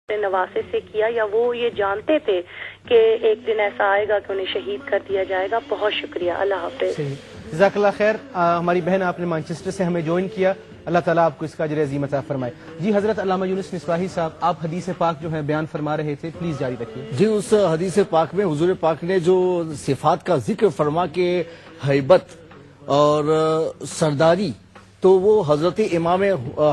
نواسے سے کیا، یا وہ یہ جانتے تھے کہ ایک دن ایسا آئے گا کہ انہیں شہید کر دیا جائے گا؟ بہت شکریہ، اللہ حافظ۔ جزاک اللہ خیر۔ ہماری بہن آپ نے مانچسٹر سے ہمیں جوائن کیا، اللہ تعالیٰ آپ کو اس کا اجر عظیم عطا فرمائے۔ جی حضرت علامہ یونس مصباحی صاحب، آپ حدیث پاک جو ہے بیان فرما رہے تھے، پلیز جاری رکھیے۔ جی، اس حدیث پاک میں حضور پاک نے جو صفات کا ذکر فرما کے ہیبت اور سرداری، تو وہ حضرت امام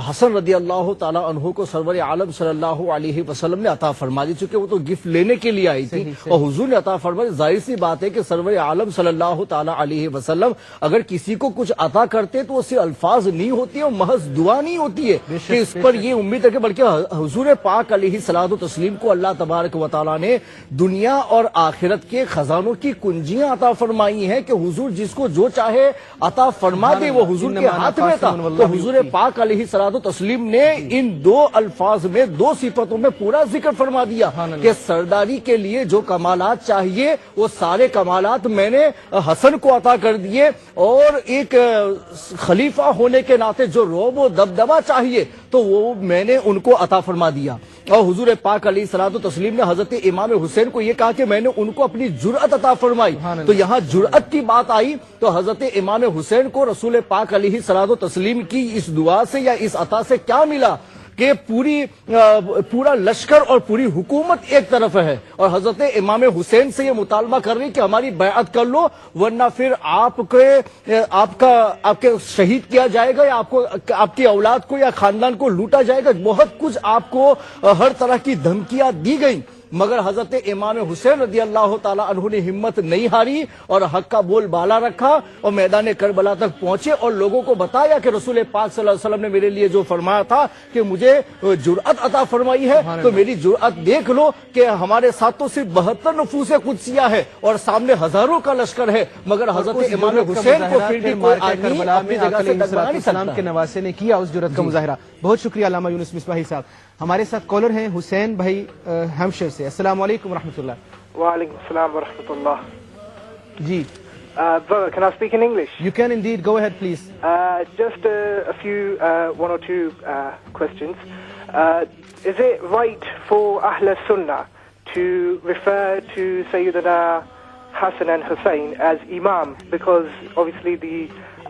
حسن رضی اللہ تعالیٰ عنہ کو سرور عالم صلی اللہ علیہ وسلم نے عطا فرما دی، چونکہ وہ تو گفٹ لینے کے لیے آئی تھی اور حضور نے عطا فرما دی۔ ظاہر سی بات ہے کہ سرور عالم صلی اللہ تعالیٰ علیہ وسلم اگر کسی کو کچھ عطا کرتے تو اس سے الفاظ نہیں ہوتی ہے، محض دعا نہیں ہوتی ہے کہ اس پر یہ امید ہے کہ بلکہ حضور پاک علیہ الصلوۃ والتسلیم کو اللہ تبارک و تعالیٰ نے دنیا اور آخرت کے خزانوں کی کنجیاں عطا فرمائی ہیں کہ حضور جس کو جو چاہے عطا فرما دے، وہ حضور کے ہاتھ میں تھا۔ تو حضور پاک علیہ الصلوۃ والتسلیم نے ان دو الفاظ میں، دو صفتوں میں پورا ذکر فرما دیا کہ سرداری کے لیے جو کمالات چاہیے وہ سارے کمالات میں نے حسن کو عطا کر دیے، اور ایک خلیفہ ہونے کے ناطے جو رعب و دبدبہ چاہیے تو وہ میں نے ان کو عطا فرما دیا۔ اور حضور پاک علیہ الصلوۃ والتسلیم نے حضرت امام حسین کو یہ کہا کہ میں نے ان کو اپنی جرأت عطا فرمائی۔ تو یہاں جرأت کی بات آئی تو حضرت امام حسین کو رسول پاک علیہ الصلوۃ والتسلیم کی اس دعا سے یا اس عطا سے کیا ملا کہ پورا لشکر اور پوری حکومت ایک طرف ہے، اور حضرت امام حسین سے یہ مطالبہ کر رہی کہ ہماری بیعت کر لو ورنہ پھر آپ کے شہید کیا جائے گا، یا آپ کی اولاد کو یا خاندان کو لوٹا جائے گا۔ بہت کچھ آپ کو ہر طرح کی دھمکیاں دی گئیں، مگر حضرت امام حسین رضی اللہ تعالیٰ عنہ نے ہمت نہیں ہاری اور حق کا بول بالا رکھا اور میدان کربلا تک پہنچے اور لوگوں کو بتایا کہ رسول پاک صلی اللہ علیہ وسلم نے میرے لیے جو فرمایا تھا کہ مجھے جرأت عطا فرمائی ہے، تو میری جرأت دیکھ لو کہ ہمارے ساتھ تو صرف 72 نفوس قدسیہ ہے اور سامنے ہزاروں کا لشکر ہے، مگر حضرت امام حسین کو پھر بھی کوئی آدمی اپنی جگہ سے ڈگمگا نہیں سلام کے نواسے نے کیا اس جرأت کا مظاہرہ۔ بہت شکریہ علامہ یونس مصباحی صاحب۔ ہمارے ساتھ کالر ہیں حسین بھائی ہیمپشائر سے۔ السلام علیکم ورحمۃ اللہ۔ وعلیکم السلام ورحمۃ اللہ۔ جی brother, can I speak in English? You can indeed. Go ahead, please. Just a few, one or two questions. Is it right for Ahl Sunnah to refer to Sayyidina Hassan and Hussein as Imam? Because obviously the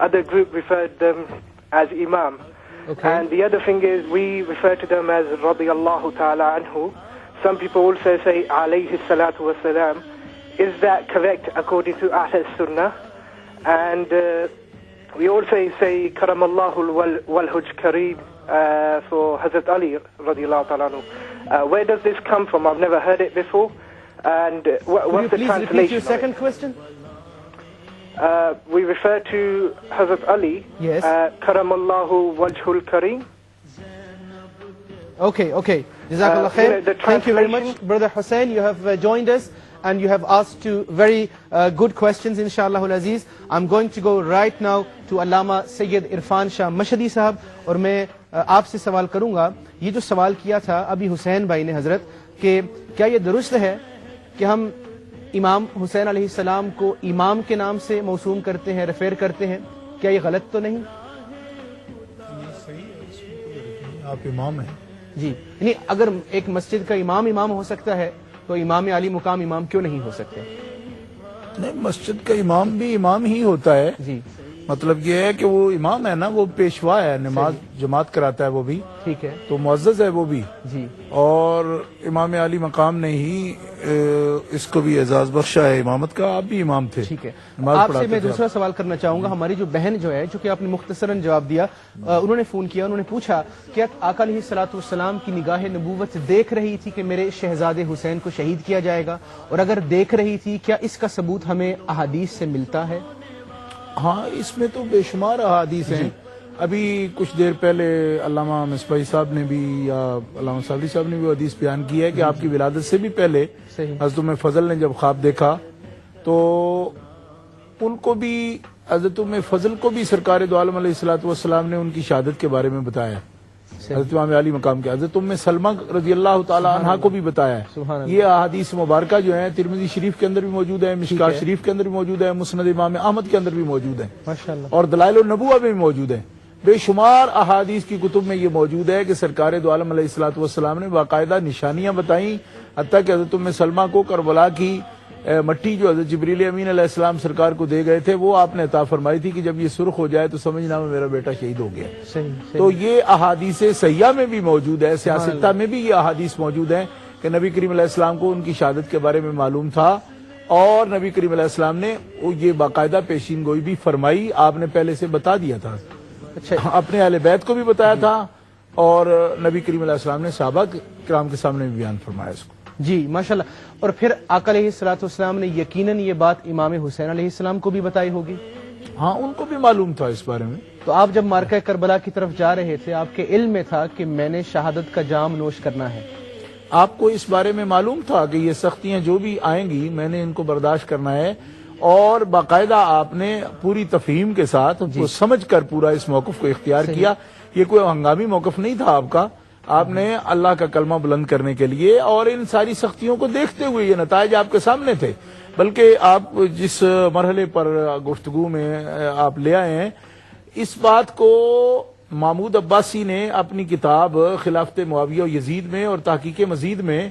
other group referred them as Imam. Okay. And the other thing is we refer to them as radiyallahu ta'ala anhu. Some people also say alayhi salatu wassalam. Is that correct according to Ahl Sunnah? And we also say karamallahu wal-hujj kareem for Hazrat Ali radiyallahu ta'ala anhu. Where does this come from? I've never heard it before. And what's the translation? Could you please repeat your second question? We refer to Hazrat Ali, yes, karamallahu wajhul kareem. Okay. Jazakallah khair. Thank you very much, Brother Hussein. You have joined us and you have asked two very good questions, inshallah al-aziz. I'm going to go right now to Allama Sayyid Irfan Shah Mashhadi sahab, اور میں آپ سے سوال کروں گا، یہ جو سوال کیا تھا ابھی حسین بھائی نے حضرت، کہ کیا یہ درست ہے کہ ہم امام حسین علیہ السلام کو امام کے نام سے موسوم کرتے ہیں، ریفر کرتے ہیں؟ کیا یہ غلط تو نہیں؟ آپ امام ہیں جی، یعنی اگر ایک مسجد کا امام ہو سکتا ہے تو امام علی مقام امام کیوں نہیں ہو سکتے؟ نہیں، مسجد کا امام بھی امام ہی ہوتا ہے۔ جی، مطلب یہ ہے کہ وہ امام ہے نا، وہ پیشوا ہے، نماز جماعت کراتا ہے، وہ بھی ٹھیک ہے، تو معزز ہے وہ بھی۔ جی، اور امام علی مقام نے ہی اس کو بھی اعزاز بخشا ہے امامت کا۔ آپ بھی امام تھے، ٹھیک ہے۔ نماز آپ سے پڑھاتے میں تھے۔ دوسرا سوال کرنا چاہوں گا۔ ہماری جو بہن جو ہے، چونکہ آپ نے مختصراً جواب دیا، انہوں نے فون کیا، انہوں نے پوچھا کہ آقا علیہ الصلوۃ والسلام کی نگاہ نبوت دیکھ رہی تھی کہ میرے شہزادے حسین کو شہید کیا جائے گا، اور اگر دیکھ رہی تھی کیا اس کا ثبوت ہمیں احادیث سے ملتا ہے؟ ہاں، اس میں تو بے شمار احادیث ہیں۔ ابھی کچھ دیر پہلے علامہ مصباحی صاحب نے بھی یا علامہ صابری صاحب نے بھی حدیث بیان کی ہے کہ آپ کی ولادت سے بھی پہلے حضرت ام فضل نے جب خواب دیکھا تو ان کو بھی، حضرت ام فضل کو بھی سرکار دو عالم علیہ الصلوۃ والسلام نے ان کی شہادت کے بارے میں بتایا، حضرت امام علی مقام کے۔ حضرت ام سلمہ رضی اللہ تعالی عنہا کو بھی بتایا ہے۔ یہ احادیث مبارکہ جو ہیں ترمذی شریف کے اندر بھی موجود ہے، مشکات شریف کے اندر بھی موجود ہے، مسند امام احمد کے اندر بھی موجود ہے، اور دلائل النبوہ میں بھی موجود ہے۔ بے شمار احادیث کی کتب میں یہ موجود ہے کہ سرکار دو عالم علیہ الصلوۃ والسلام نے باقاعدہ نشانیاں بتائیں، حتیٰ کہ حضرت ام سلمہ کو کربلا کی مٹی جو حضرت جبریل امین علیہ السلام سرکار کو دے گئے تھے وہ آپ نے عطا فرمائی تھی کہ جب یہ سرخ ہو جائے تو سمجھنا میرا بیٹا شہید ہو گیا۔ تو یہ احادیث صحیحہ میں بھی موجود ہے، سیاستہ میں بھی یہ احادیث موجود ہیں کہ نبی کریم علیہ السلام کو ان کی شہادت کے بارے میں معلوم تھا، اور نبی کریم علیہ السلام نے یہ باقاعدہ پیشین گوئی بھی فرمائی، آپ نے پہلے سے بتا دیا تھا، اچھا اپنے اہل بیت کو بھی بتایا تھا، اور نبی کریم علیہ السلام نے صحابہ کرام کے سامنے بھی بیان فرمایا اس کو۔ جی ماشاءاللہ۔ اور پھر آقا علیہ الصلوۃ والسلام نے یقیناً یہ بات امام حسین علیہ السلام کو بھی بتائی ہوگی؟ ہاں ان کو بھی معلوم تھا اس بارے میں۔ تو آپ جب مارکہ کربلا کی طرف جا رہے تھے آپ کے علم میں تھا کہ میں نے شہادت کا جام نوش کرنا ہے؟ آپ کو اس بارے میں معلوم تھا کہ یہ سختیاں جو بھی آئیں گی میں نے ان کو برداشت کرنا ہے، اور باقاعدہ آپ نے پوری تفہیم کے ساتھ کو سمجھ کر پورا اس موقف کو اختیار کیا۔ یہ کوئی ہنگامی موقف نہیں تھا آپ کا، آپ نے اللہ کا کلمہ بلند کرنے کے لیے اور ان ساری سختیوں کو دیکھتے ہوئے یہ نتائج آپ کے سامنے تھے۔ بلکہ آپ جس مرحلے پر گفتگو میں آپ لے آئے ہیں، اس بات کو محمود عباسی نے اپنی کتاب خلافت معاویہ و یزید میں اور تحقیق مزید میں،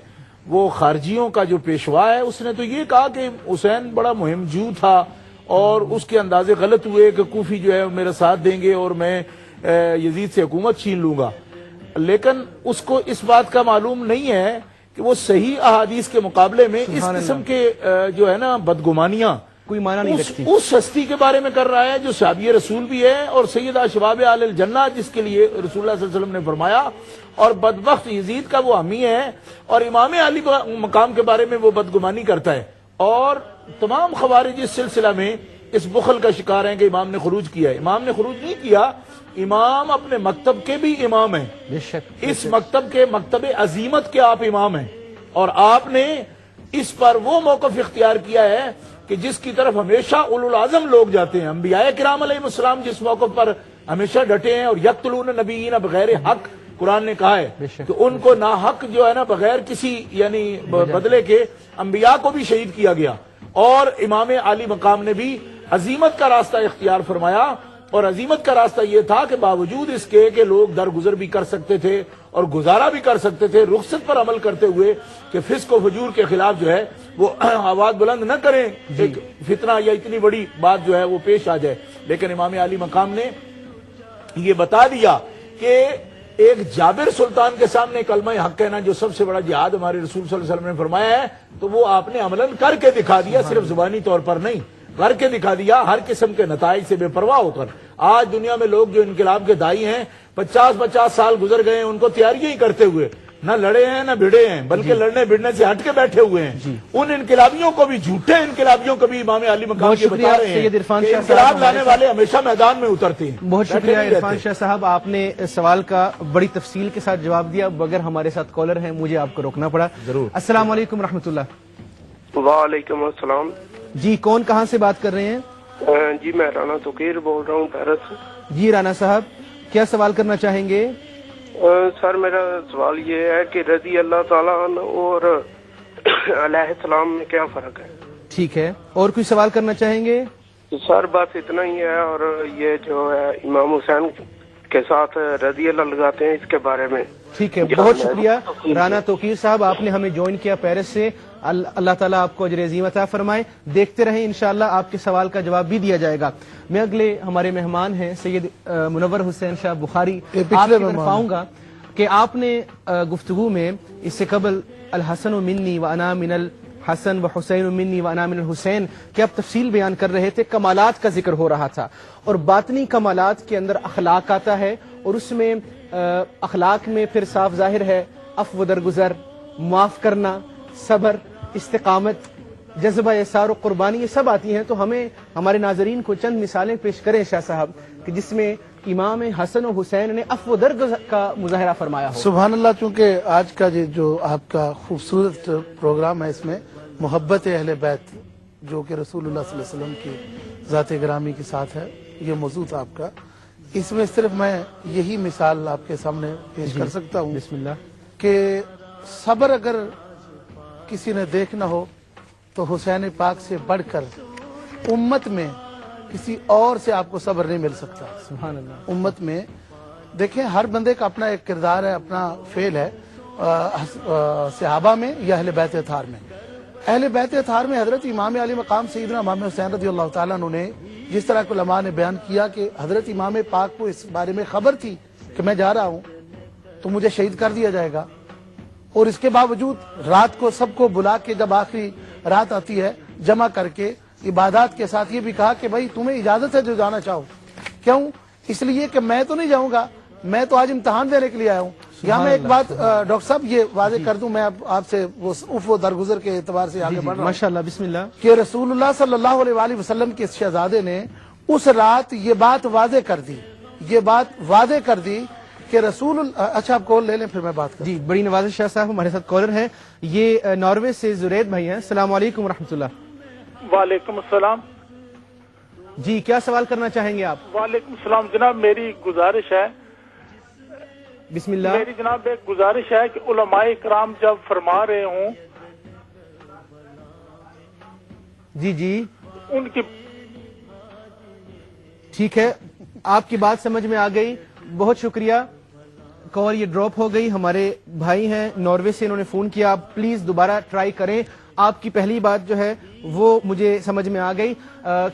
وہ خارجیوں کا جو پیشوا ہے، اس نے تو یہ کہا کہ حسین بڑا مہم جو تھا اور اس کے اندازے غلط ہوئے کہ کوفی جو ہے میرا ساتھ دیں گے اور میں یزید سے حکومت چھین لوں گا، لیکن اس کو اس بات کا معلوم نہیں ہے کہ وہ صحیح احادیث کے مقابلے میں اس قسم کے جو ہے نا بدگمانیاں کوئی معنی نہیں رکھتی، اس ہستی کے بارے میں کر رہا ہے جو صحابی رسول بھی ہے اور سیدہ شباب اہل الجنہ جس کے لیے رسول اللہ صلی اللہ علیہ وسلم نے فرمایا، اور بدبخت یزید کا وہ حامی ہے اور امام علی مقام کے بارے میں وہ بدگمانی کرتا ہے، اور تمام خوارج اس سلسلہ میں اس بخل کا شکار ہیں کہ امام نے خروج کیا ہے۔ امام نے خروج نہیں کیا، امام اپنے مکتب کے بھی امام ہیں، بے شک اس مکتب کے مکتب عظیمت کے آپ امام ہیں، اور آپ نے اس پر وہ موقف اختیار کیا ہے کہ جس کی طرف ہمیشہ اولو العظم لوگ جاتے ہیں۔ انبیاء کرام علیہ السلام جس موقف پر ہمیشہ ڈٹے ہیں، اور یقتلون نبیین بغیر حق، قرآن نے کہا ہے کہ ان کو ناحق جو ہے نا بغیر کسی یعنی بدلے کے انبیاء کو بھی شہید کیا گیا، اور امام علی مقام نے بھی عظیمت کا راستہ اختیار فرمایا، اور عظیمت کا راستہ یہ تھا کہ باوجود اس کے کہ لوگ درگزر بھی کر سکتے تھے اور گزارا بھی کر سکتے تھے رخصت پر عمل کرتے ہوئے کہ فسق و فجور کے خلاف جو ہے وہ آواز بلند نہ کریں، ایک فتنہ یا اتنی بڑی بات جو ہے وہ پیش آ جائے، لیکن امام علی مقام نے یہ بتا دیا کہ ایک جابر سلطان کے سامنے کلمہ حق کہنا جو سب سے بڑا جہاد ہمارے رسول صلی اللہ علیہ وسلم نے فرمایا ہے، تو وہ آپ نے عملاً کر کے دکھا دیا، صرف زبانی طور پر نہیں، کر کے دکھا دیا، ہر قسم کے نتائج سے بے پرواہ ہو کر۔ آج دنیا میں لوگ جو انقلاب کے دائی ہیں 50 سال گزر گئے ہیں ان کو تیاریاں ہی کرتے ہوئے، نہ لڑے ہیں نہ بھڑے ہیں، بلکہ لڑنے بھڑنے سے ہٹ کے بیٹھے ہوئے ہیں۔ ان انقلابیوں کو بھی، جھوٹے انقلابیوں کو بھی امام علی مقام کے بتا رہے ہیں کہ انقلاب لانے والے ہمیشہ میدان میں اترتے ہیں۔ بہت شکریہ عرفان شاہ صاحب، آپ نے سوال کا بڑی تفصیل کے ساتھ جواب دیا، بغیر ہمارے ساتھ کالر ہیں مجھے آپ کو روکنا پڑا۔ ضرور۔ السلام علیکم رحمۃ اللہ۔ وعلیکم السلام۔ جی کون کہاں سے بات کر رہے ہیں؟ جی میں رانا توقیر بول رہا ہوں پیرس سے۔ جی رانا صاحب کیا سوال کرنا چاہیں گے؟ سر میرا سوال یہ ہے کہ رضی اللہ تعالیٰ عنہ اور علیہ السلام میں کیا فرق ہے؟ ٹھیک ہے، اور کوئی سوال کرنا چاہیں گے؟ سر بس اتنا ہی ہے، اور یہ جو ہے امام حسین کے ساتھ رضی اللہ لگاتے ہیں اس کے بارے میں۔ ٹھیک ہے، بہت شکریہ رانا توقیر صاحب، آپ نے ہمیں جوائن کیا پیرس سے۔ اللہ تعالیٰ آپ کو اجر عظیم عطا فرمائے، دیکھتے رہیں انشاءاللہ آپ کے سوال کا جواب بھی دیا جائے گا۔ میں اگلے ہمارے مہمان ہیں سید منور حسین شاہ بخاری، آپ کی طرف آؤں گا کہ آپ نے گفتگو میں اس سے قبل الحسن منی وانا من الحسن و حسین منی وانا من الحسین کہ آپ تفصیل بیان کر رہے تھے، کمالات کا ذکر ہو رہا تھا، اور باطنی کمالات کے اندر اخلاق آتا ہے، اور اس میں اخلاق میں پھر صاف ظاہر ہے عفو درگزر، معاف کرنا، صبر، استقامت، جذبہ احسار و قربانی، یہ سب آتی ہیں۔ تو ہمیں ہمارے ناظرین کو چند مثالیں پیش کریں شاہ صاحب کہ جس میں امام حسن و حسین نے عفو درگزر کا مظاہرہ فرمایا ہو۔ سبحان اللہ، چونکہ آج کا جو آپ کا خوبصورت پروگرام ہے، اس میں محبت اہل بیت جو کہ رسول اللہ صلی اللہ علیہ وسلم کی ذات گرامی کے ساتھ ہے، یہ موضوع تھا آپ کا۔ اس میں صرف میں یہی مثال آپ کے سامنے پیش کر سکتا ہوں، بسم اللہ، کہ صبر اگر کسی نے دیکھنا ہو تو حسین پاک سے بڑھ کر امت میں کسی اور سے آپ کو صبر نہیں مل سکتا. سبحان اللہ. امت میں دیکھیں ہر بندے کا اپنا ایک کردار ہے, اپنا فعل ہے, صحابہ میں یا اہل بیت اطہار میں. اہل بیت اطہار میں حضرت امام علی مقام سیدنا امام حسین رضی اللہ تعالیٰ عنہ نے جس طرح کو علماء نے بیان کیا کہ حضرت امام پاک کو اس بارے میں خبر تھی کہ میں جا رہا ہوں تو مجھے شہید کر دیا جائے گا, اور اس کے باوجود رات کو سب کو بلا کے جب آخری رات آتی ہے جمع کر کے عبادات کے ساتھ یہ بھی کہا کہ بھائی تمہیں اجازت ہے جو جانا چاہو. کیوں؟ اس لیے کہ میں تو نہیں جاؤں گا, میں تو آج امتحان دینے کے لیے آیا ہوں. یہاں میں ایک بات ڈاکٹر صاحب یہ واضح کر دوں, میں آپ سے وہ درگزر کے اعتبار سے آگے بڑھ رہا ہوں. ماشاءاللہ, بسم اللہ. کہ رسول اللہ صلی اللہ علیہ وآلہ وسلم کے شہزادے نے اس رات یہ بات واضح کر دی کہ رسول اچھا آپ کال لے لیں پھر میں بات کروں. جی, بڑی نوازش شاہ صاحب ہمارے ساتھ کالر ہیں, یہ ناروے سے زرید بھائی ہیں. السلام علیکم ورحمۃ اللہ. وعلیکم السلام. جی, کیا سوال کرنا چاہیں گے آپ؟ وعلیکم السلام جناب, میری گزارش ہے. بسم اللہ. میری جناب ایک گزارش ہے کہ علماء کرام جب فرما رہے ہوں جی ان کی ٹھیک ہے, آپ کی بات سمجھ میں آ گئی, بہت شکریہ. کال یہ ڈراپ ہو گئی. ہمارے بھائی ہیں ناروے سے, انہوں نے فون کیا, آپ پلیز دوبارہ ٹرائی کریں. آپ کی پہلی بات جو ہے وہ مجھے سمجھ میں آ گئی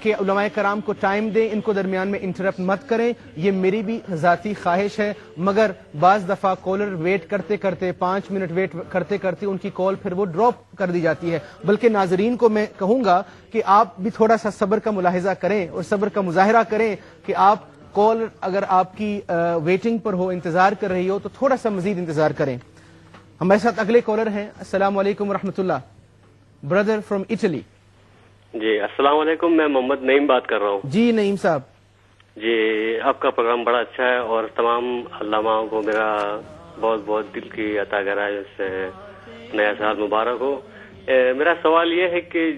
کہ علماء کرام کو ٹائم دیں, ان کو درمیان میں انٹرپٹ مت کریں, یہ میری بھی ذاتی خواہش ہے. مگر بعض دفعہ کالر ویٹ کرتے کرتے 5 منٹ ویٹ کرتے کرتے ان کی کال پھر وہ ڈراپ کر دی جاتی ہے. بلکہ ناظرین کو میں کہوں گا کہ آپ بھی تھوڑا سا صبر کا ملاحظہ کریں اور صبر کا مظاہرہ کریں کہ آپ کال اگر آپ کی ویٹنگ پر ہو, انتظار کر رہی ہو, تو تھوڑا سا مزید انتظار کریں. ہمارے ساتھ اگلے کالر ہیں. السلام علیکم ورحمۃ اللہ. Brother from Italy. جی السلام علیکم, میں محمد نعیم بات کر رہا ہوں. جی نعیم صاحب. جی, آپ کا پروگرام بڑا اچھا ہے اور تمام علماء کو میرا بہت بہت دل کی عطا گرائے سے نیا سال مبارک ہو. میرا سوال یہ ہے کہ